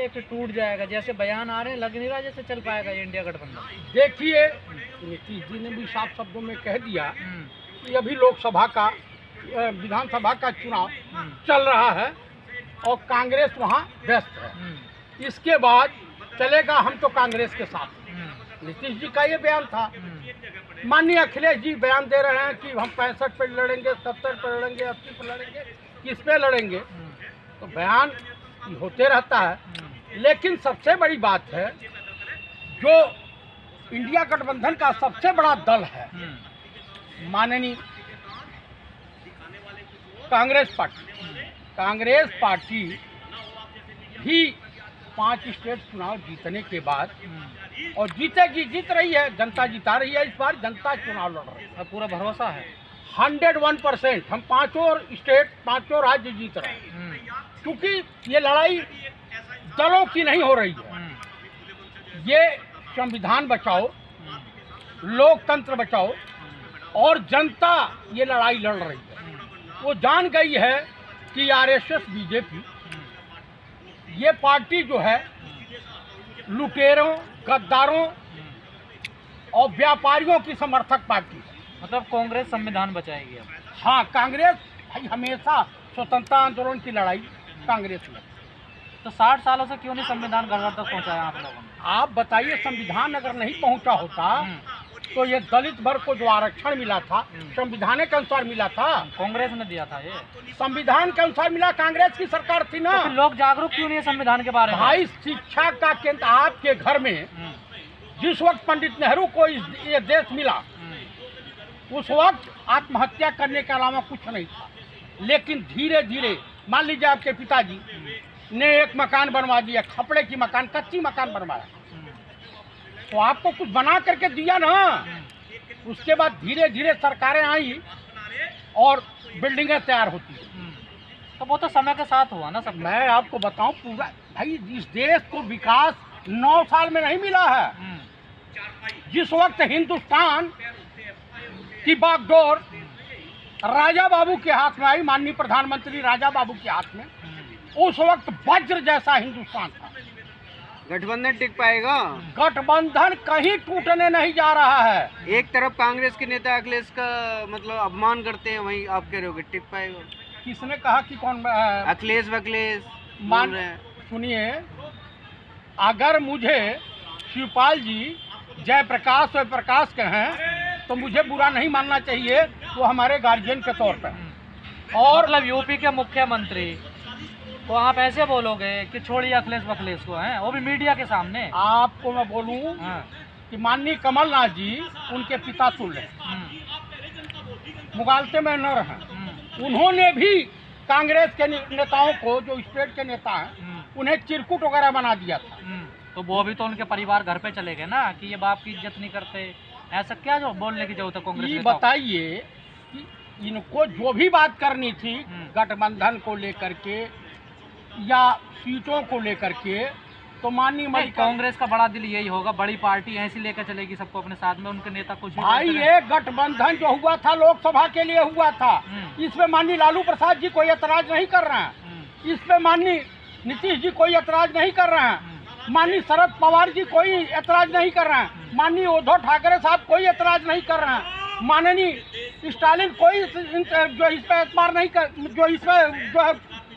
या फिर टूट जाएगा? जैसे बयान आ रहे हैं, लग नहीं रहा जैसे चल पाएगा ये इंडिया गठबंधन। देखिए, नीतीश जी ने भी साफ शब्दों में कह दिया कि अभी लोकसभा का विधानसभा का चुनाव चल रहा है और कांग्रेस वहाँ व्यस्त है। इसके बाद चलेगा हम तो कांग्रेस के साथ। नीतीश जी का ये बयान था। माननीय अखिलेश जी बयान दे रहे हैं कि हम 65 पे लड़ेंगे, 70 पे लड़ेंगे, 80 पे लड़ेंगे, किस पे लड़ेंगे। तो बयान होते रहता है। लेकिन सबसे बड़ी बात है, जो इंडिया गठबंधन का सबसे बड़ा दल है माननीय कांग्रेस पार्टी भी 5 स्टेट चुनाव जीतने के बाद और जीत रही है, जनता जिता रही है। इस बार जनता चुनाव लड़ रही है, पूरा भरोसा है 101%। हम 5 राज्य जीत रहे हैं, क्योंकि ये लड़ाई दलों की नहीं हो रही है। ये संविधान बचाओ, लोकतंत्र बचाओ और जनता ये लड़ाई लड़ रही है। वो जान गई है कि आरएसएस, बीजेपी ये पार्टी जो है लुटेरों, गद्दारों और व्यापारियों की समर्थक पार्टी है। मतलब कांग्रेस संविधान बचाएगी अब? हाँ, कांग्रेस भाई हमेशा स्वतंत्रता आंदोलन की लड़ाई कांग्रेस में। तो 60 सालों से क्यों नहीं संविधान घर घर तक पहुँचाया आप लोगों ने? आप बताइए, संविधान अगर नहीं पहुंचा होता तो ये दलित वर्ग को जो आरक्षण मिला था संविधान के अनुसार मिला था। कांग्रेस ने दिया था ये? संविधान के अनुसार मिला, कांग्रेस की सरकार थी ना। तो फिर लोग जागरूक क्यों नहीं है संविधान के बारे में? भाई, शिक्षा का केंद्र आपके घर में जिस वक्त पंडित नेहरू को ये देश मिला, उस वक्त आत्महत्या करने के अलावा कुछ नहीं था। लेकिन धीरे धीरे मान लीजिए आपके पिताजी ने एक मकान बनवा दिया, खपड़े की मकान, कच्ची मकान बनवाया, तो आपको कुछ बना करके दिया ना। उसके बाद धीरे धीरे सरकारें आई और बिल्डिंगें तैयार होती है। तो वो तो समय के साथ हुआ ना सब। मैं आपको बताऊं, पूरा भाई इस देश को विकास 9 साल में नहीं मिला है। जिस वक्त हिंदुस्तान की बागडोर राजा बाबू के हाथ में आई, माननीय प्रधानमंत्री राजा बाबू के हाथ में, उस वक्त वज्र जैसा हिंदुस्तान था। गठबंधन टिक पाएगा? गठबंधन कहीं टूटने नहीं जा रहा है। एक तरफ कांग्रेस के नेता अखिलेश का मतलब अपमान करते हैं, वहीं आप कह रहे हो कि टिक पाएगा? किसने कहा कि कौन? अखिलेश मान रहे हैं। सुनिए, अगर मुझे शिवपाल जी जयप्रकाश कहें तो मुझे बुरा नहीं मानना चाहिए, वो हमारे गार्जियन के तौर पर। और मतलब यूपी के मुख्यमंत्री तो आप ऐसे बोलोगे कि छोड़िए अखिलेश वखिलेश को, हैं वो भी मीडिया के सामने? आपको मैं बोलूं कि माननीय कमलनाथ जी उनके पिता तुल्य हैं, मुगालते में न रहे। उन्होंने भी कांग्रेस के नेताओं को, जो स्टेट के नेता हैं, उन्हें चिरकुट वगैरह बना दिया था। तो वो भी तो उनके परिवार घर पे चले गए ना कि ये बाप की इज्जत नहीं करते। ऐसा क्या जो बोलने की जरूरत है कांग्रेस? ये बताइए कि इनको जो भी बात करनी थी गठबंधन को लेकर के या सीटों को लेकर के, तो माननीय कांग्रेस का बड़ा दिल यही होगा, बड़ी पार्टी ऐसी लेकर चलेगी सबको अपने साथ में, उनके नेता कुछ भाई। ये गठबंधन जो हुआ था लोकसभा के लिए हुआ था, इसमें माननीय लालू प्रसाद जी कोई एतराज नहीं कर रहे हैं। इस पे माननीय नीतीश जी कोई एतराज नहीं कर रहे हैं। माननीय शरद पवार जी कोई एतराज नहीं कर रहे हैं। माननीय उद्धव ठाकरे साहब कोई एतराज नहीं कर रहे हैं। माननीय स्टालिन कोई जो इस पे एतबार नहीं कर, जो इस पे जो है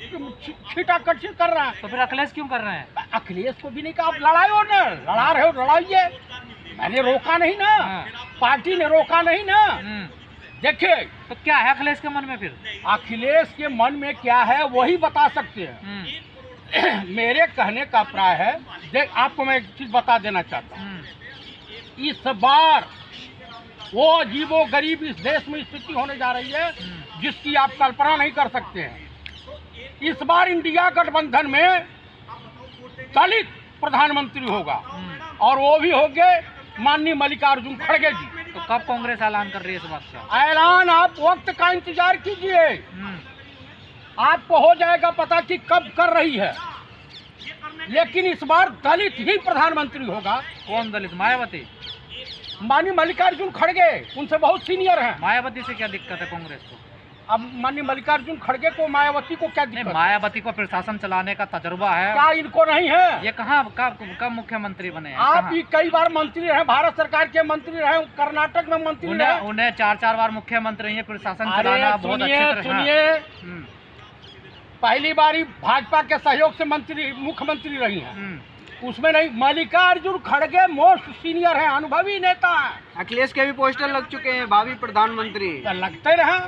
छीटाकछी कर रहे हैं। तो फिर अखिलेश क्यों कर रहे हैं? अखिलेश को भी नहीं कहा, आप लड़ाओ ना, लड़ा रहे हो लड़ाइए, मैंने रोका नहीं ना, पार्टी ने रोका नहीं ना। देखिए, तो क्या है अखिलेश के मन में? फिर अखिलेश के मन में क्या है वही बता सकते हैं। मेरे कहने का प्राय है, देख आपको मैं एक चीज बता देना चाहता हूँ। इस बार वो अजीबो गरीब इस देश में स्थिति होने जा रही है जिसकी आप कल्पना नहीं कर सकते हैं। इस बार इंडिया गठबंधन में दलित प्रधानमंत्री होगा और वो भी होंगे माननीय मल्लिकार्जुन खड़गे जी। तो कब कांग्रेस ऐलान कर रही है इस बात का? ऐलान आप वक्त का इंतजार कीजिए, आपको हो जाएगा पता कि कब कर रही है। लेकिन इस बार दलित ही प्रधानमंत्री होगा। कौन दलित? मायावती? माननीय मल्लिकार्जुन खड़गे, उनसे बहुत सीनियर हैं। मायावती से क्या दिक्कत है कांग्रेस को? अब माननीय मल्लिकार्जुन खड़गे को, मायावती को क्या नहीं, दिक्कत? मायावती को प्रशासन चलाने का तजुर्बा है। क्या इनको नहीं है? ये कहाँ कब मुख्यमंत्री बने हैं? आप कहाँ? भी कई बार मंत्री रहे, भारत सरकार के मंत्री रहे, कर्नाटक में मंत्री रहे। उन्हें 4 बार मुख्यमंत्री हैं, प्रशासन अरे चलाना बहुत अच्छे तरह। सुनिए, हम्म, पहली बारी भाजपा के सहयोग से मुख्यमंत्री रही हैं, उसमें नहीं। मल्लिकार्जुन खड़गे मोस्ट सीनियर हैं, अनुभवी नेता हैं। अखिलेश के भी पोस्टर लग चुके हैं, भावी प्रधानमंत्री। क्या लगते रहे,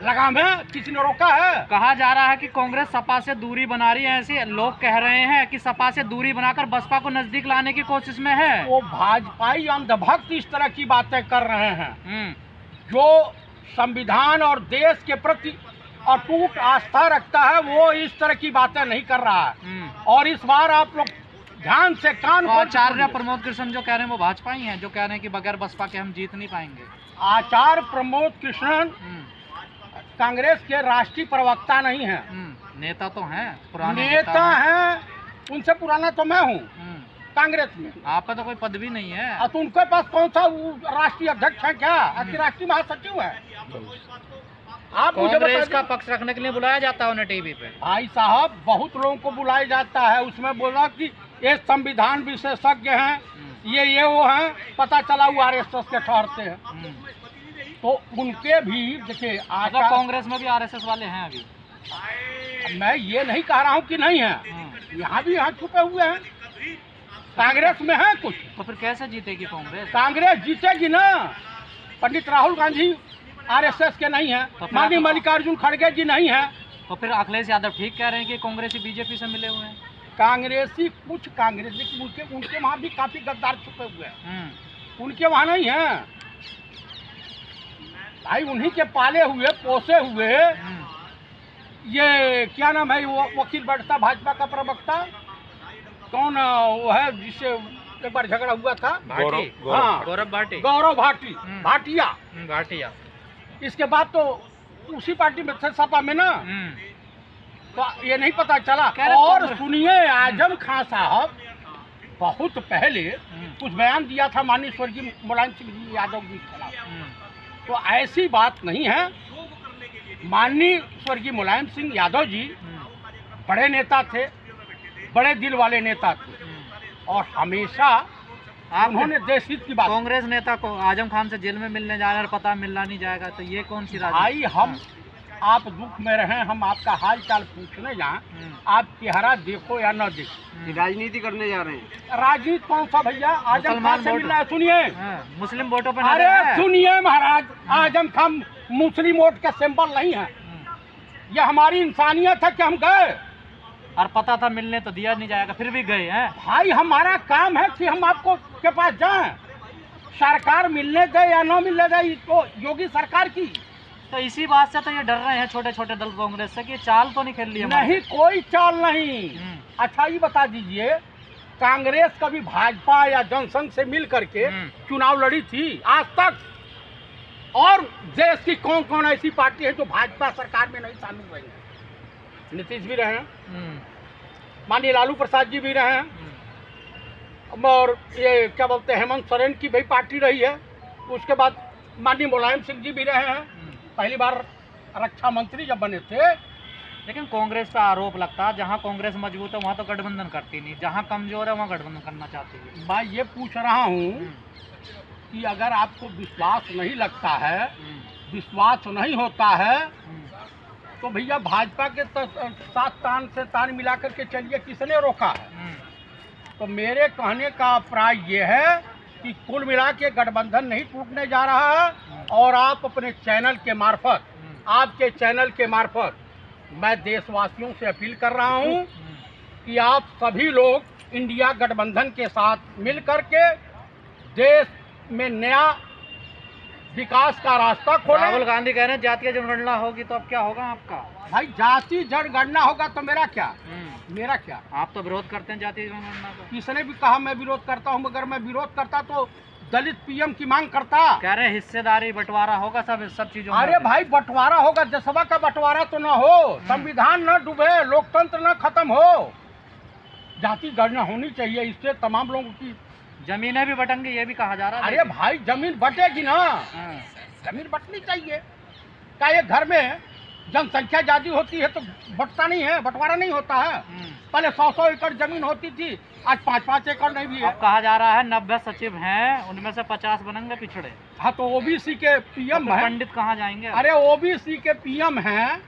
लगाम है, किसी ने रोका है? कहा जा रहा है कि कांग्रेस सपा से दूरी बना रही है, ऐसे लोग कह रहे हैं कि सपा से दूरी बनाकर बसपा को नजदीक लाने की कोशिश में है। वो भाजपाई अंधभक्त इस तरह की बातें कर रहे हैं। जो संविधान और देश के प्रति अटूट आस्था रखता है, वो इस तरह की बातें नहीं कर रहा है। और इस बार आप लोग ध्यान से कान खोल के आचार्य सुनिए। प्रमोद कृष्ण जो कह रहे हैं वो भाजपा ही हैं, जो कह रहे हैं कि बगैर बसपा के हम जीत नहीं पाएंगे। आचार्य प्रमोद कृष्ण कांग्रेस के राष्ट्रीय प्रवक्ता नहीं है, नेता तो हैं, पुराने नेता हैं। उनसे पुराना तो मैं हूँ कांग्रेस में। आपका तो कोई पदवी नहीं है। तो उनके पास कौन सा वो राष्ट्रीय अध्यक्ष है क्या, कि राष्ट्रीय महासचिव है? आप मुझे कांग्रेस बता का पक्ष रखने के लिए बुलाया जाता है उन्हें टीवी पे। भाई साहब, बहुत लोगों को बुलाया जाता है, उसमें बोला कि ये संविधान विशेषज्ञ हैं, ये वो हैं, पता चला वो आरएसएस के ठहरते हैं। तो उनके भी देखिए, अगर कांग्रेस में भी आरएसएस वाले हैं अभी, मैं ये नहीं कह रहा हूँ कि नहीं है, यहाँ भी यहाँ छुपे हुए हैं। कांग्रेस में है कुछ, तो फिर कैसे जीतेगी कांग्रेस? कांग्रेस जीतेगी ना। पंडित राहुल गांधी आरएसएस के नहीं है, तो माननीय मल्लिकार्जुन खड़गे जी नहीं है। तो फिर अखिलेश यादव ठीक कह रहे हैं कि कांग्रेसी बीजेपी से मिले हुए हैं। कांग्रेसी कुछ कांग्रेसी उनके वहाँ भी काफी गद्दार छुपे हुए हैं, उनके वहाँ नहीं है भाई। उन्हीं के पाले हुए पोसे हुए। ये क्या नाम है, वो वकील बैठता भाजपा का प्रवक्ता, कौन वो है जिससे एक बार झगड़ा हुआ था? भाटी। हाँ, गौरव भाटी, गौरव भाटी, भाटिया। भाटिया। इसके बाद तो उसी पार्टी में थे, सपा में ना। तो ये नहीं पता चला। और सुनिए, आजम खान साहब बहुत पहले कुछ बयान दिया था माननीय स्वर्गीय मुलायम सिंह जी यादव जी के खिलाफ। तो ऐसी बात नहीं है। माननीय स्वर्गीय मुलायम सिंह यादव जी बड़े नेता थे, बड़े दिल वाले नेता थे, और हमेशा उन्होंने देश हित की बात। कांग्रेस नेता को आजम खान से जेल में मिलने जा रहा है, पता मिलना नहीं जाएगा, तो ये कौन सी राजनीति? भाई हम आप दुख में रहें, हम आपका हाल चाल पूछने जाएं, आप चेहरा देखो या न देखो। राजनीति करने जा रहे हैं। राजनीति कौन सा भैया? आजम खान से मिलना है। सुनिए, मुस्लिम वोटों पे अरे सुनिए महाराज, आजम खान मुस्लिम वोट का सिंबल नहीं है। यह हमारी इंसानियत है कि हम गए, और पता था मिलने तो दिया नहीं जाएगा, फिर भी गए हैं। भाई हमारा काम है कि हम आपको के पास जाएं। सरकार मिलने दे या न मिलने दे, ये तो योगी सरकार की। तो इसी बात से तो ये डर रहे हैं छोटे छोटे दल कांग्रेस से कि चाल तो नहीं खेल ली हमारी। नहीं, कोई चाल नहीं। अच्छा ये बता दीजिए, कांग्रेस कभी भाजपा या जनसंघ से मिल करके चुनाव लड़ी थी आज तक? और देश की कौन कौन ऐसी पार्टी है जो भाजपा सरकार में नहीं शामिल रही है? नीतीश भी रहे हैं, माननीय लालू प्रसाद जी भी रहे हैं, और ये क्या बोलते हैं, हेमंत सोरेन की भी पार्टी रही है। उसके बाद माननीय मुलायम सिंह जी भी रहे हैं, पहली बार रक्षा मंत्री जब बने थे। लेकिन कांग्रेस पे आरोप लगता है जहाँ कांग्रेस मजबूत है वहाँ तो गठबंधन करती नहीं, जहाँ कमजोर है वहाँ गठबंधन करना चाहती है। मैं ये पूछ रहा हूँ कि अगर आपको विश्वास नहीं लगता है, विश्वास नहीं होता है, तो भैया भाजपा के साथ तान से तान मिला करके चलिए, किसने रोका है? तो मेरे कहने का अभिप्राय ये है कि कुल मिला के गठबंधन नहीं टूटने जा रहा है। और आप अपने चैनल के मार्फत, आपके चैनल के मार्फत मैं देशवासियों से अपील कर रहा हूं कि आप सभी लोग इंडिया गठबंधन के साथ मिल करके देश में नया विकास का रास्ता खोलें। राहुल गांधी कह रहे हैं जातीय जनगणना होगी तो अब क्या होगा आपका? भाई जाति जनगणना होगा तो मेरा क्या? मेरा क्या? आप तो विरोध करते हैं जातीय जनगणना का। किसने भी कहा मैं विरोध करता हूं? अगर मैं विरोध करता तो दलित पीएम की मांग करता। कह रहे हिस्सेदारी बंटवारा होगा सब चीजों में। अरे भाई बंटवारा होगा, जसवा का बंटवारा तो ना हो, संविधान न डूबे, लोकतंत्र न खत्म हो। जाति गणना होनी चाहिए, इससे तमाम लोगों की जमीनें भी बटेंगी, ये भी कहा जा रहा है। अरे भाई जमीन बटेगी ना, जमीन बटनी चाहिए। क्या एक घर में जनसंख्या ज्यादा होती है तो बंटता नहीं है, बंटवारा नहीं होता है। पहले 100 एकड़ जमीन होती थी, आज 5 एकड़ नहीं भी है। अब कहा जा रहा है 90 सचिव हैं, उनमें से 50 बनेंगे पिछड़े। हाँ तो ओबीसी के पीएम तो है। पंडित कहाँ जाएंगे? अरे ओबीसी के पीएम हैं,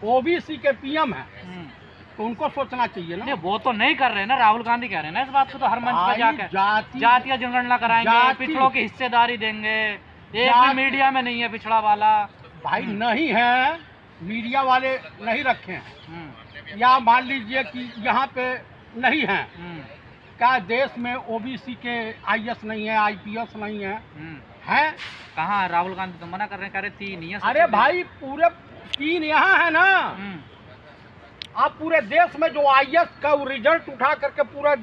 ओबीसी के पीएम हैं, तो उनको सोचना चाहिए ना। नहीं वो तो नहीं कर रहे ना, राहुल गांधी कह रहे हैं ना इस बात को, तो हर मंच पे जाकर जाति जातीय जनगणना कराएंगे, जाति- पिछड़ों की हिस्सेदारी देंगे। एक भी जाति- मीडिया में नहीं है पिछड़ा वाला। भाई नहीं है, मीडिया वाले नहीं रखे हैं, या मान लीजिए कि यहाँ पे नहीं है। क्या देश में ओबीसी के आईएएस नहीं है, आईपीएस नहीं है? हैं? कहाँ? राहुल गांधी तो मना कर रहे हैं, कह रहे 3 ही है। अरे भाई पूरे 3 यहाँ है ना। आप पूरे देश में जो आईएएस का रिजल्ट उठा करके पूरा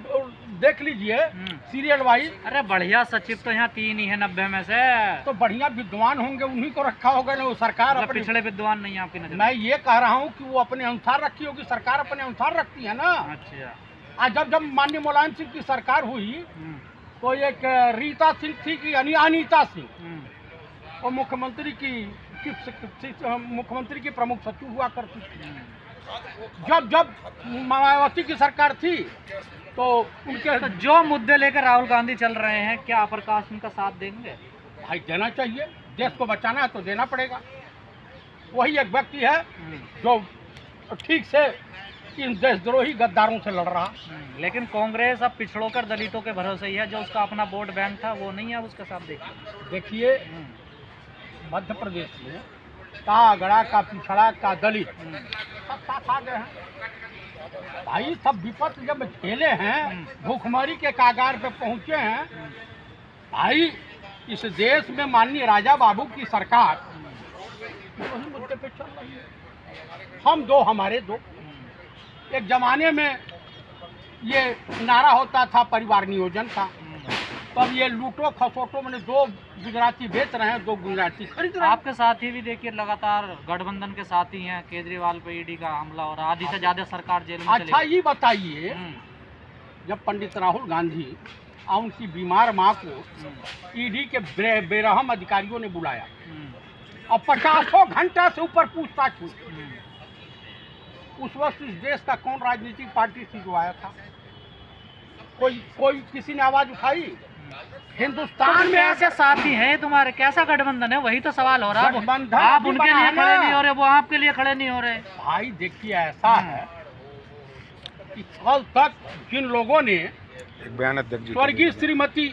देख लीजिए सीरियल वाइज। अरे बढ़िया सचिव तो यहाँ 3 ही है 90 में से। तो बढ़िया विद्वान होंगे, उन्हीं को रखा होगा ना। वो सरकार मतलब अपने, पिछड़े विद्वान नहीं है आपकी नजर? मैं ये कह रहा हूँ कि वो अपने अनुसार रखी होगी, सरकार अपने अनुसार रखती है ना। अच्छा। आज जब माननीय मुलायम सिंह की सरकार हुई तो एक रीता सिंह थी कि अनीता सिंह, और मुख्यमंत्री की प्रमुख सचिव हुआ करती थी। जब मायावती की सरकार थी तो उनके तो जो मुद्दे लेकर राहुल गांधी चल रहे हैं, क्या प्रकाश उनका साथ देंगे? भाई देना चाहिए, देश को बचाना है तो देना पड़ेगा। वही एक व्यक्ति है जो ठीक से इन देशद्रोही गद्दारों से लड़ रहा। लेकिन कांग्रेस अब पिछड़ों कर दलितों के भरोसे ही है, जो उसका अपना वोट बैंक था वो नहीं है, उसके साथ देखिए मध्य प्रदेश में का अगड़ा का पिछड़ा का दलित सब साथ आ गए हैं। भाई सब विपत्त जब झेले हैं, भूखमरी के कागार पे पहुंचे हैं। भाई इस देश में माननीय राजा बाबू की सरकार वही मुद्दे पे चल रही है। हम दो हमारे दो। एक जमाने में ये नारा होता था परिवार नियोजन का, तब ये लूटो खसोटो मैंने 2 गुजराती बेच रहे हैं, 2 गुजराती खरीद रहे हैं। आपके साथी भी देखिए लगातार गठबंधन के साथी हैं, केजरीवाल पे ईडी का हमला हो रहा है, आधी से ज्यादा सरकार जेल में अच्छा ये बताइए, जब पंडित राहुल गांधी और उनकी बीमार माँ को ईडी के बेरहम अधिकारियों ने बुलाया और 50 घंटा से ऊपर पूछताछ हुई, उस वक्त इस देश का कौन राजनीतिक पार्टी से जो आया था? कोई किसी ने आवाज उठाई? हिंदुस्तान में ऐसे साथी हैं तुम्हारे, कैसा गठबंधन है? वही तो सवाल हो रहा है। गठबंधन आप भी उनके लिए बनाना। खड़े नहीं हो रहे, वो आपके लिए खड़े नहीं हो रहे। भाई देखिए ऐसा है कि कल तक जिन लोगों ने एक बयान अध्यक्ष जी स्वर्गीय श्रीमती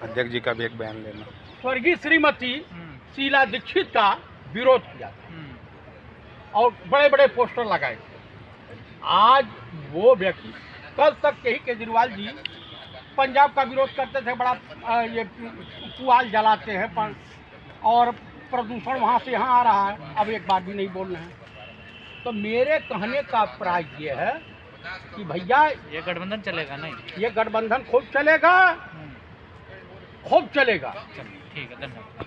अध्यक्ष जी का भी एक बयान लेना। स्वर्गीय श्रीमती शीला दीक्षित का विरोध किया और बड़े बड़े पोस्टर लगाए थे, आज वो व्यक्ति, कल तक यही केजरीवाल जी पंजाब का विरोध करते थे, बड़ा ये पुआल जलाते हैं और प्रदूषण वहाँ से यहाँ आ रहा है, अब एक बात भी नहीं बोल रहे हैं। तो मेरे कहने का अभिप्राय ये है कि भैया ये गठबंधन चलेगा नहीं? ये गठबंधन खूब चलेगा, खूब चलेगा। चलिए ठीक है, धन्यवाद।